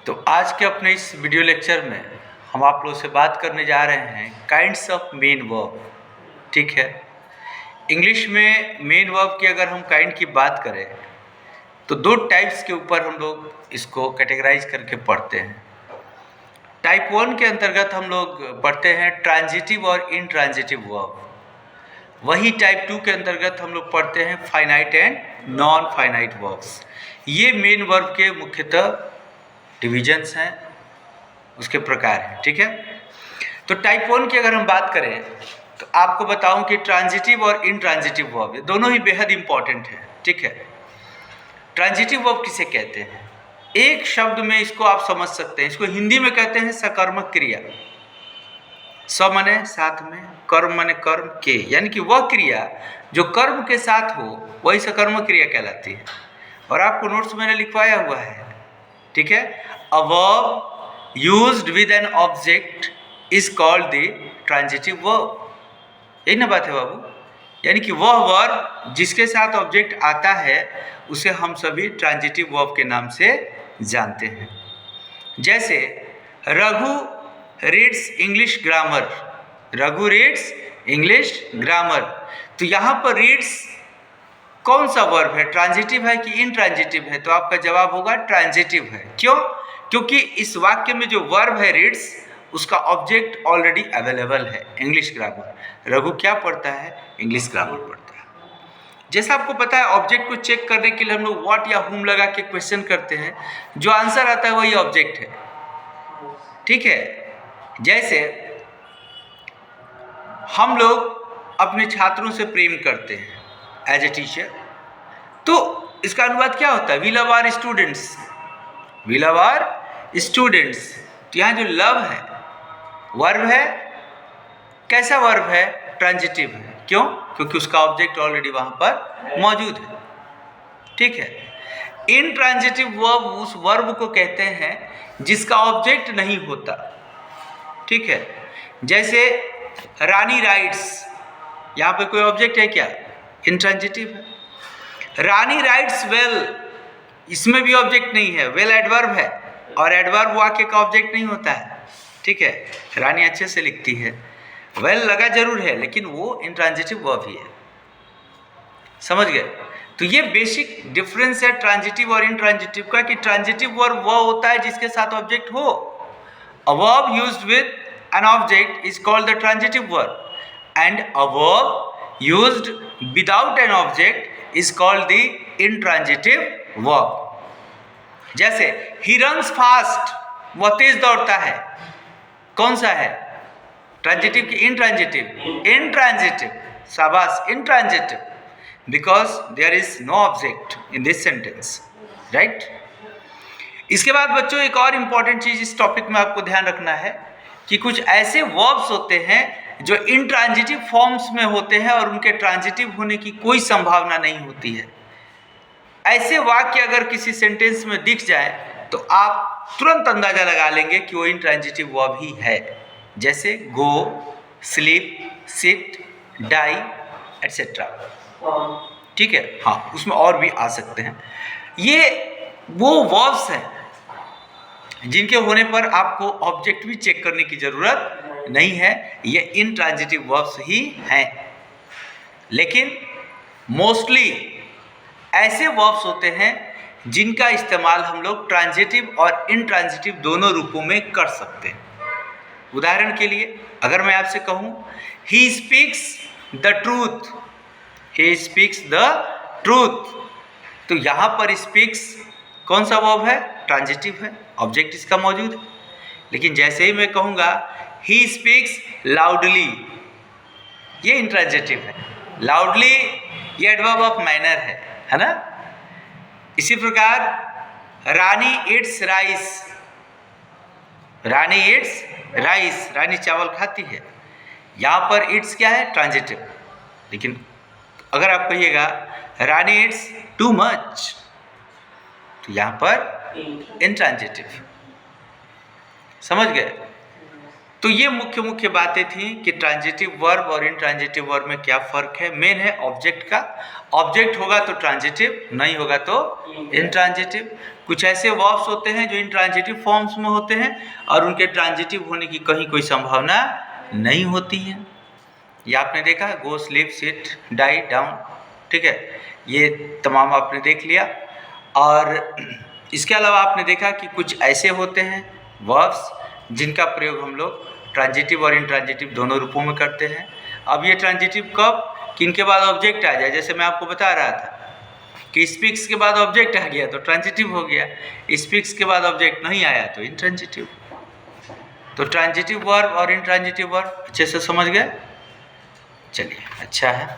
तो आज के अपने इस वीडियो लेक्चर में हम आप लोगों से बात करने जा रहे हैं काइंड्स ऑफ मेन वर्ब। ठीक है, इंग्लिश में मेन वर्ब की अगर हम काइंड की बात करें तो दो टाइप्स के ऊपर हम लोग इसको कैटेगराइज करके पढ़ते हैं। टाइप 1 के अंतर्गत हम लोग पढ़ते हैं ट्रांजिटिव और इनट्रांजिटिव वर्ब। वही टाइप 2 के अंतर्गत हम लोग पढ़ते हैं finite and non finite verbs. ये मेन वर्ब के मुख्यतः डिविजन्स हैं, उसके प्रकार हैं। ठीक है, तो टाइप 1 की अगर हम बात करें तो आपको बताऊं कि ट्रांजिटिव और इनट्रांजिटिव वर्ब दोनों ही बेहद इंपॉर्टेंट है। ठीक है, ट्रांजिटिव वर्ब किसे कहते हैं? एक शब्द में इसको आप समझ सकते हैं, इसको हिंदी में कहते हैं सकर्मक क्रिया। स माने साथ में, कर्म माने कर्म के, यानी कि वह क्रिया जो कर्म के साथ हो वही सकर्मक क्रिया कहलाती है। और आपको नोट्स मैंने लिखवाया हुआ है। ठीक है, a verb used with an object is called the transitive verb. यही ना बात है बाबू, यानी कि वह वर्ब जिसके साथ ऑब्जेक्ट आता है उसे हम सभी ट्रांजिटिव वर्ब के नाम से जानते हैं। जैसे Raghu reads English grammar, Raghu reads English grammar. तो यहाँ पर रीड्स कौन सा वर्ब है, ट्रांजिटिव है कि इनट्रांजिटिव है? तो आपका जवाब होगा ट्रांजिटिव है। क्यों? क्योंकि इस वाक्य में जो वर्ब है रीड्स, उसका ऑब्जेक्ट ऑलरेडी अवेलेबल है, इंग्लिश ग्रामर। रघु क्या पढ़ता है? इंग्लिश ग्रामर पढ़ता है। जैसा आपको पता है, ऑब्जेक्ट को चेक करने के लिए हम लोग व्हाट या हुम लगा के क्वेश्चन करते हैं, जो आंसर आता है वही ऑब्जेक्ट है। ठीक है, जैसे हम लोग अपने छात्रों से प्रेम करते हैं एज ए टीचर, तो इसका अनुवाद क्या होता है? We love our students, we love our students. तो यहाँ जो लव है वर्ब है, कैसा वर्ब है? ट्रांजिटिव है। क्यों? क्योंकि उसका ऑब्जेक्ट ऑलरेडी वहां पर मौजूद है। ठीक है, इनट्रांजिटिव वर्ब उस वर्ब को कहते हैं जिसका ऑब्जेक्ट नहीं होता। ठीक है, जैसे रानी राइट्स, यहाँ पे कोई ऑब्जेक्ट है क्या? इनट्रांजिटिव है। रानी राइट्स वेल, इसमें भी ऑब्जेक्ट नहीं है। वेल एडवर्ब है और एडवर्ब वाक्य का ऑब्जेक्ट नहीं होता है। ठीक है, रानी अच्छे से लिखती है, वेल लगा जरूर है लेकिन वो इनट्रांजिटिव वर्ब ही है। समझ गए? तो ये बेसिक डिफरेंस है ट्रांजिटिव और इनट्रांजिटिव का, कि ट्रांजिटिव वर्ब वह होता है जिसके साथ ऑब्जेक्ट हो। A verb used with an object is called the transitive verb, and a verb used without an object is called the intransitive verb. जैसे ही रन्स फास्ट, वह तेज दौड़ता है, कौन सा है? ट्रांजिटिव की इनट्रांजिटिव? इनट्रांजिटिव। शाबाश, intransitive, because there is no object in this sentence, right? इसके बाद बच्चों एक और इंपॉर्टेंट चीज इस टॉपिक में आपको ध्यान रखना है कि कुछ ऐसे वर्ब्स होते हैं जो इनट्रांजिटिव फॉर्म्स में होते हैं और उनके ट्रांजिटिव होने की कोई संभावना नहीं होती है। ऐसे वाक्य अगर किसी सेंटेंस में दिख जाए तो आप तुरंत अंदाजा लगा लेंगे कि वो इनट्रांजिटिव वर्ब ही है। जैसे गो, स्लीप, सिट, डाई एटसेट्रा। ठीक है, हाँ, उसमें और भी आ सकते हैं। ये वो वर्ब्स हैं जिनके होने पर आपको ऑब्जेक्ट भी चेक करने की जरूरत नहीं है, ये इनट्रांजिटिव वर्ब्स ही हैं। लेकिन मोस्टली ऐसे वर्ब्स होते हैं जिनका इस्तेमाल हम लोग ट्रांजिटिव और इनट्रांजिटिव दोनों रूपों में कर सकते हैं। उदाहरण के लिए अगर मैं आपसे कहूं he speaks the truth, he speaks the truth, तो यहां पर स्पीक्स कौन सा वर्ब है? ट्रांजिटिव है, ऑब्जेक्ट इसका मौजूद है। लेकिन जैसे ही मैं कहूंगा ही स्पीक्स लाउडली, ये इनट्रांजिटिव है। लाउडली ये एडवर्ब ऑफ मैनर है ना? इसी प्रकार Rani eats rice, Rani eats rice, Rani चावल खाती है। यहाँ पर इट्स क्या है? ट्रांजिटिव। लेकिन अगर आप कहिएगा रानी इट्स टू मच, तो यहाँ पर इनट्रांजिटिव। समझ गए? तो ये मुख्य मुख्य बातें थी कि ट्रांजिटिव वर्ब और इंट्रांजिटिव वर्ब में क्या फ़र्क है। मेन है ऑब्जेक्ट का, ऑब्जेक्ट होगा तो ट्रांजिटिव, नहीं होगा तो इंट्रांजिटिव। कुछ ऐसे वर्ब्स होते हैं जो इंट्रांजिटिव फॉर्म्स में होते हैं और उनके ट्रांजिटिव होने की कहीं कोई संभावना नहीं होती है। ये आपने देखा, गो, स्लीप, सिट, डाई, डाउन, ठीक है, ये तमाम आपने देख लिया। और इसके अलावा आपने देखा कि कुछ ऐसे होते हैं वर्ब्स जिनका प्रयोग हम लोग ट्रांजिटिव और इंट्रांजिटिव दोनों रूपों में करते हैं। अब ये ट्रांजिटिव कब, कि इनके बाद ऑब्जेक्ट आ जाए, जैसे मैं आपको बता रहा था कि स्पीक्स के बाद ऑब्जेक्ट आ गया तो ट्रांजिटिव हो गया, स्पीक्स के बाद ऑब्जेक्ट नहीं आया तो इंट्रांजिटिव। तो ट्रांजिटिव वर्ब और इंट्रांजिटिव वर्ब अच्छे से समझ गए? चलिए, अच्छा है।